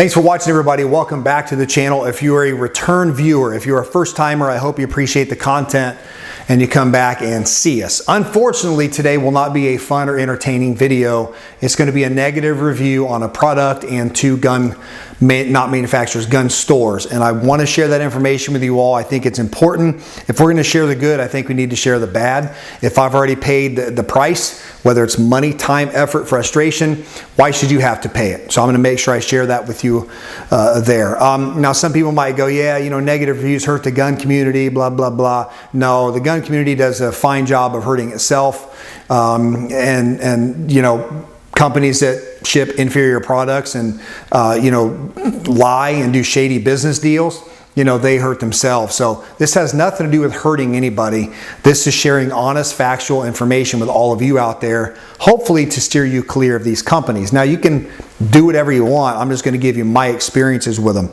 Thanks for watching, everybody. Welcome back to the channel. If you are a return viewer, if you're a first timer, I hope you appreciate the content and you come back and see us. Unfortunately, today will not be a fun or entertaining video. It's going to be a negative review on a product and two gun stores. And I want to share that information with you all. I think it's important. If we're going to share the good, I think we need to share the bad. If I've already paid the price, whether it's money, time, effort, frustration, why should you have to pay it? So I'm going to make sure I share that with you there. Now, some people might go, yeah, you know, negative reviews hurt the gun community, blah, blah, blah. No, the gun community does a fine job of hurting itself. And you know, companies that ship inferior products and, you know, lie and do shady business deals, you know, they hurt themselves. So this has nothing to do with hurting anybody. This is sharing honest, factual information with all of you out there, hopefully to steer you clear of these companies. Now, you can do whatever you want. I'm just going to give you my experiences with them.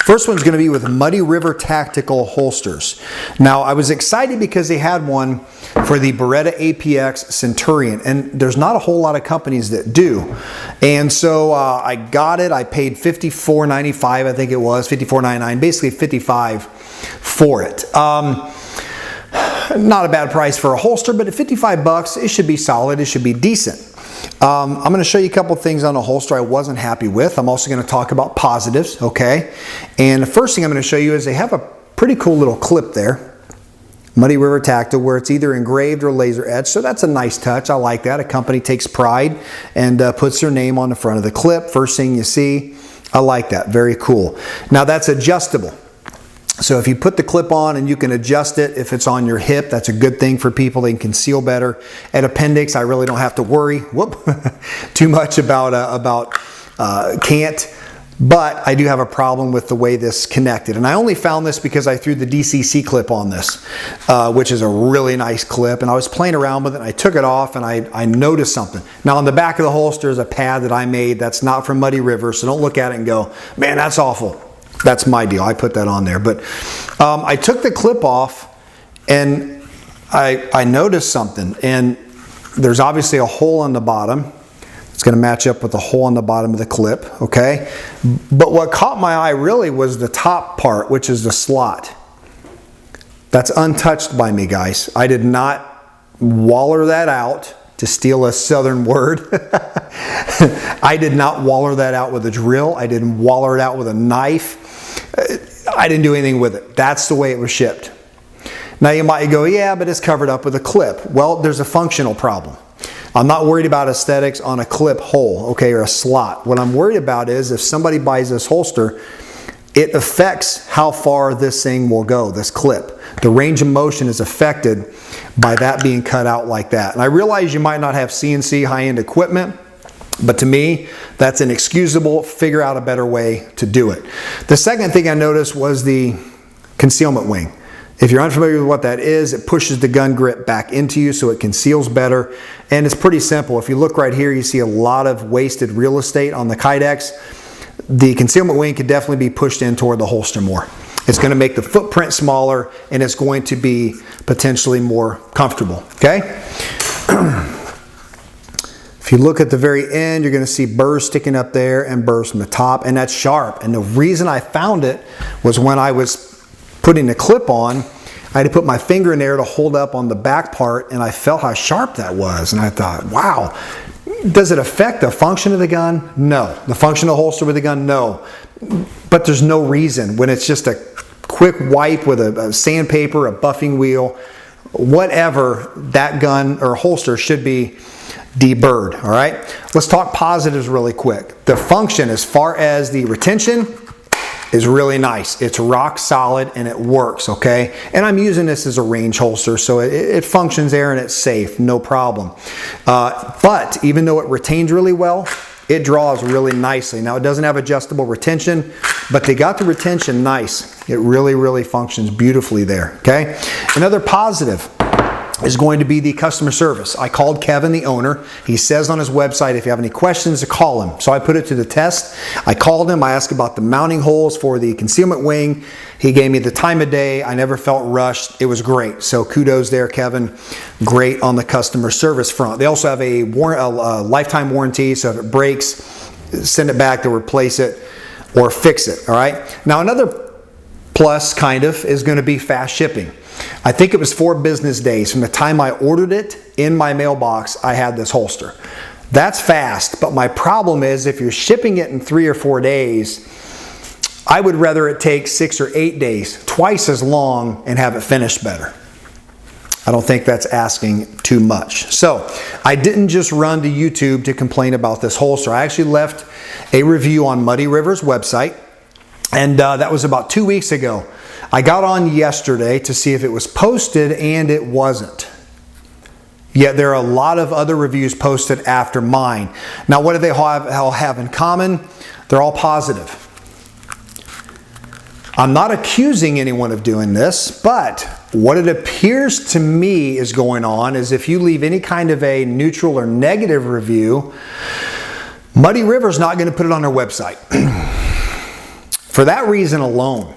First one's going to be with Muddy River Tactical Holsters. Now, I was excited because they had one for the Beretta APX Centurion, and there's not a whole lot of companies that do. And so I got it. I paid $54.95, I think it was, $54.99, basically $55 for it. Not a bad price for a holster, but at 55 bucks, it should be solid. It should be decent. I'm going to show you a couple things on the holster I wasn't happy with. I'm also going to talk about positives, okay? And the first thing I'm going to show you is they have a pretty cool little clip there, Muddy River Tactical, where it's either engraved or laser etched. So that's a nice touch. I like that. A company takes pride and puts their name on the front of the clip. First thing you see, I like that. Very cool. Now, that's adjustable. So if you put the clip on and you can adjust it if it's on your hip, that's a good thing for people. They can conceal better. At appendix, I really don't have to worry too much about can't. But I do have a problem with the way this connected. And I only found this because I threw the DCC clip on this, which is a really nice clip. And I was playing around with it and I took it off and I noticed something. Now on the back of the holster is a pad that I made that's not from Muddy River. So don't look at it and go, man, that's awful. That's my deal. I put that on there. But I took the clip off and I noticed something. And there's obviously a hole on the bottom. It's going to match up with the hole on the bottom of the clip, okay? But what caught my eye really was the top part, which is the slot. That's untouched by me, guys. I did not waller that out, to steal a southern word. I did not waller that out with a drill. I didn't waller it out with a knife. I didn't do anything with it. That's the way it was shipped. Now you might go, yeah, but it's covered up with a clip. Well, there's a functional problem. I'm not worried about aesthetics on a clip hole, okay, or a slot. What I'm worried about is if somebody buys this holster, it affects how far this thing will go, this clip. The range of motion is affected by that being cut out like that. And I realize you might not have CNC high-end equipment, but to me, that's inexcusable. Figure out a better way to do it. The second thing I noticed was the concealment wing. If you're unfamiliar with what that is, it pushes the gun grip back into you so it conceals better. And it's pretty simple. If you look right here, you see a lot of wasted real estate on the Kydex. The concealment wing could definitely be pushed in toward the holster more. It's going to make the footprint smaller and it's going to be potentially more comfortable, okay? If you look at the very end, you're going to see burrs sticking up there and burrs from the top, and that's sharp. And the reason I found it was when I was putting the clip on, I had to put my finger in there to hold up on the back part, and I felt how sharp that was. And I thought, wow, does it affect the function of the gun? No. The function of the holster with the gun? No. But there's no reason when it's just a quick wipe with a sandpaper, a buffing wheel, whatever, that gun or holster should be deburred, all right? Let's talk positives really quick. The function as far as the retention is really nice. It's rock solid and it works, okay? And I'm using this as a range holster, so it functions there and it's safe, no problem. But even though it retains really well, it draws really nicely. Now, it doesn't have adjustable retention, but they got the retention nice. It really, really functions beautifully there, okay? Another positive is going to be the customer service. I called Kevin, the owner. He says on his website, if you have any questions, to call him. So I put it to the test. I called him. I asked about the mounting holes for the concealment wing. He gave me the time of day. I never felt rushed. It was great. So kudos there, Kevin. Great on the customer service front. They also have a lifetime warranty, so if it breaks, send it back to replace it or fix it, all right? Now another plus kind of is going to be fast shipping. I think it was 4 business days from the time I ordered it in my mailbox, I had this holster. That's fast, but my problem is if you're shipping it in 3 or 4 days, I would rather it take 6 or 8 days, twice as long, and have it finished better. I don't think that's asking too much. So I didn't just run to YouTube to complain about this holster. I actually left a review on Muddy River's website, and that was about 2 weeks ago. I got on yesterday to see if it was posted, and it wasn't. Yet there are a lot of other reviews posted after mine. Now what do they all have in common? They're all positive. I'm not accusing anyone of doing this, but what it appears to me is going on is if you leave any kind of a neutral or negative review, Muddy River's not going to put it on their website. For that reason alone,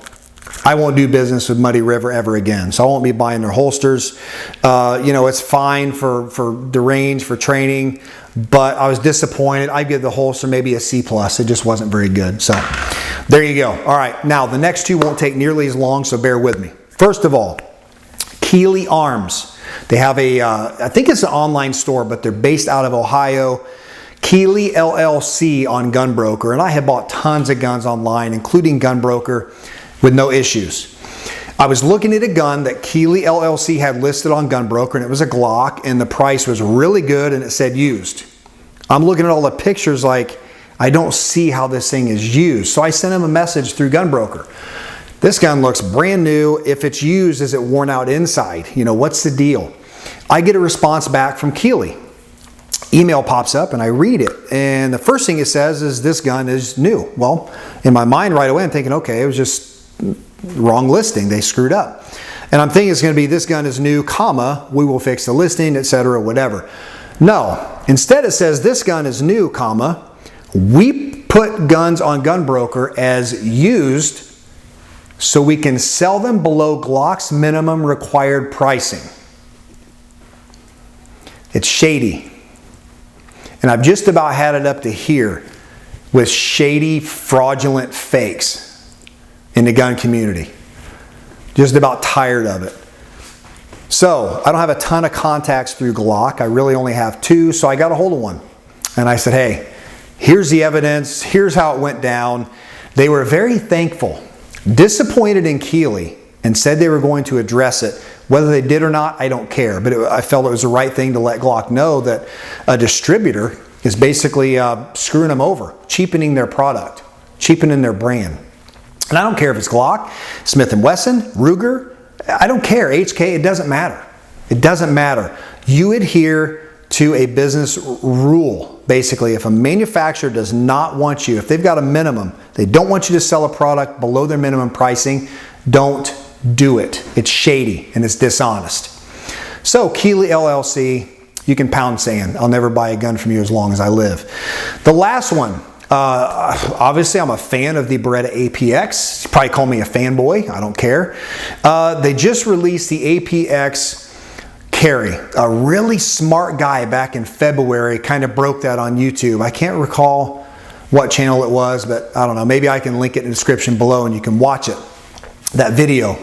I won't do business with Muddy River ever again. So I won't be buying their holsters. You know, it's fine for the range, for training, but I was disappointed. I'd give the holster maybe a C+. It just wasn't very good. So there you go. All right, now the next 2 won't take nearly as long, so bear with me. First of all, Keely Arms. They have a, I think it's an online store, but they're based out of Ohio. Keely LLC on Gunbroker, and I have bought tons of guns online, including Gunbroker, with no issues. I was looking at a gun that Keely LLC had listed on Gunbroker, and it was a Glock, and the price was really good, and it said used. I'm looking at all the pictures like, I don't see how this thing is used. So I sent him a message through Gunbroker. This gun looks brand new. If it's used, is it worn out inside? You know, what's the deal? I get a response back from Keely. Email pops up and I read it. And the first thing it says is this gun is new. Well, in my mind right away, I'm thinking, okay, it was just wrong listing. They screwed up. And I'm thinking it's going to be this gun is new, comma, we will fix the listing, etc., whatever. No. Instead it says this gun is new, comma, we put guns on Gunbroker as used so we can sell them below Glock's minimum required pricing. It's shady. And I've just about had it up to here with shady, fraudulent fakes in the gun community. Just about tired of it. So I don't have a ton of contacts through Glock. I really only have 2, so I got a hold of one. And I said, hey, here's the evidence. Here's how it went down. They were very thankful, disappointed in Keely, and said they were going to address it. Whether they did or not, I don't care. But I felt it was the right thing to let Glock know that a distributor is basically screwing them over, cheapening their product, cheapening their brand. And I don't care if it's Glock, Smith & Wesson, Ruger, I don't care, HK, it doesn't matter. It doesn't matter. You adhere to a business rule. Basically, if a manufacturer does not want you, if they've got a minimum, they don't want you to sell a product below their minimum pricing, don't do it. It's shady and it's dishonest. So Keely LLC, you can pound sand. I'll never buy a gun from you as long as I live. The last one, obviously I'm a fan of the Beretta APX. You probably call me a fanboy, I don't care. They just released the APX Carry. A really smart guy back in February kind of broke that on YouTube. I can't recall what channel it was, but I don't know, maybe I can link it in the description below and you can watch it, that video.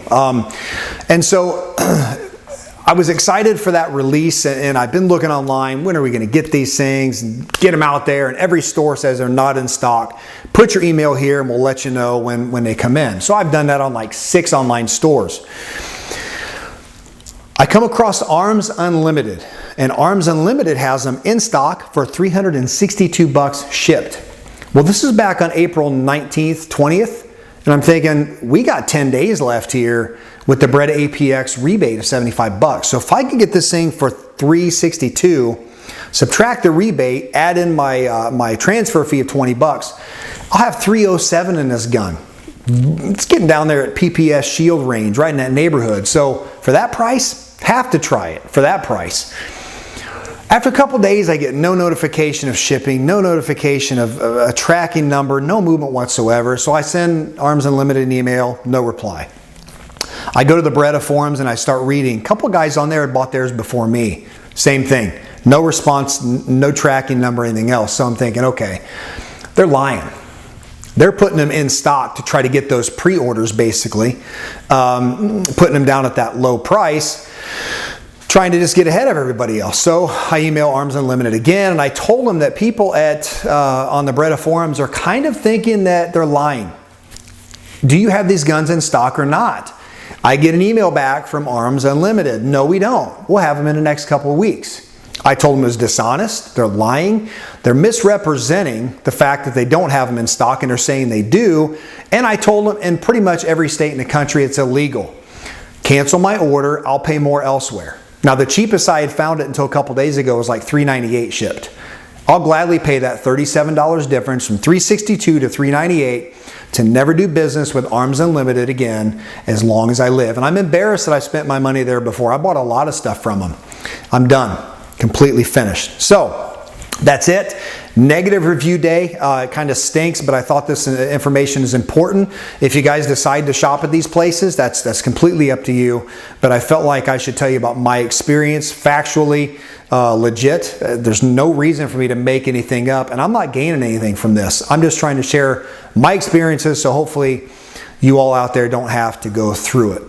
And so I was excited for that release, and I've been looking online, when are we going to get these things and get them out there, and every store says they're not in stock. Put your email here and we'll let you know when they come in. So I've done that on like 6 online stores. I come across Arms Unlimited, and Arms Unlimited has them in stock for $362 shipped. Well, this is back on April 19th, 20th, and I'm thinking, we got 10 days left here with the Beretta APX rebate of $75. So if I can get this thing for $362, subtract the rebate, add in my transfer fee of $20, I'll have $307 in this gun. It's getting down there at PPS Shield range, right in that neighborhood. So for that price, have to try it for that price. After a couple days, I get no notification of shipping, no notification of a tracking number, no movement whatsoever. So I send Arms Unlimited an email, no reply. I go to the Beretta forums and I start reading. A couple guys on there had bought theirs before me. Same thing. No response, no tracking number, anything else. So I'm thinking, okay, They're lying. They're putting them in stock to try to get those pre-orders, basically, putting them down at that low price, trying to just get ahead of everybody else. So I email Arms Unlimited again, and I told them that people on the Beretta forums are kind of thinking that they're lying. Do you have these guns in stock or not? I get an email back from Arms Unlimited. No, we don't. We'll have them in the next couple of weeks. I told them it was dishonest. They're lying. They're misrepresenting the fact that they don't have them in stock, and they're saying they do. And I told them in pretty much every state in the country it's illegal. Cancel my order. I'll pay more elsewhere. Now, the cheapest I had found it until a couple days ago was like $398 shipped. I'll gladly pay that $37 difference from $362 to $398 to never do business with Arms Unlimited again as long as I live. And I'm embarrassed that I spent my money there before. I bought a lot of stuff from them. I'm done. Completely finished. So that's it. Negative review day. It kind of stinks, but I thought this information is important. If you guys decide to shop at these places, that's completely up to you. But I felt like I should tell you about my experience, factually, legit. There's no reason for me to make anything up, and I'm not gaining anything from this. I'm just trying to share my experiences, so hopefully you all out there don't have to go through it.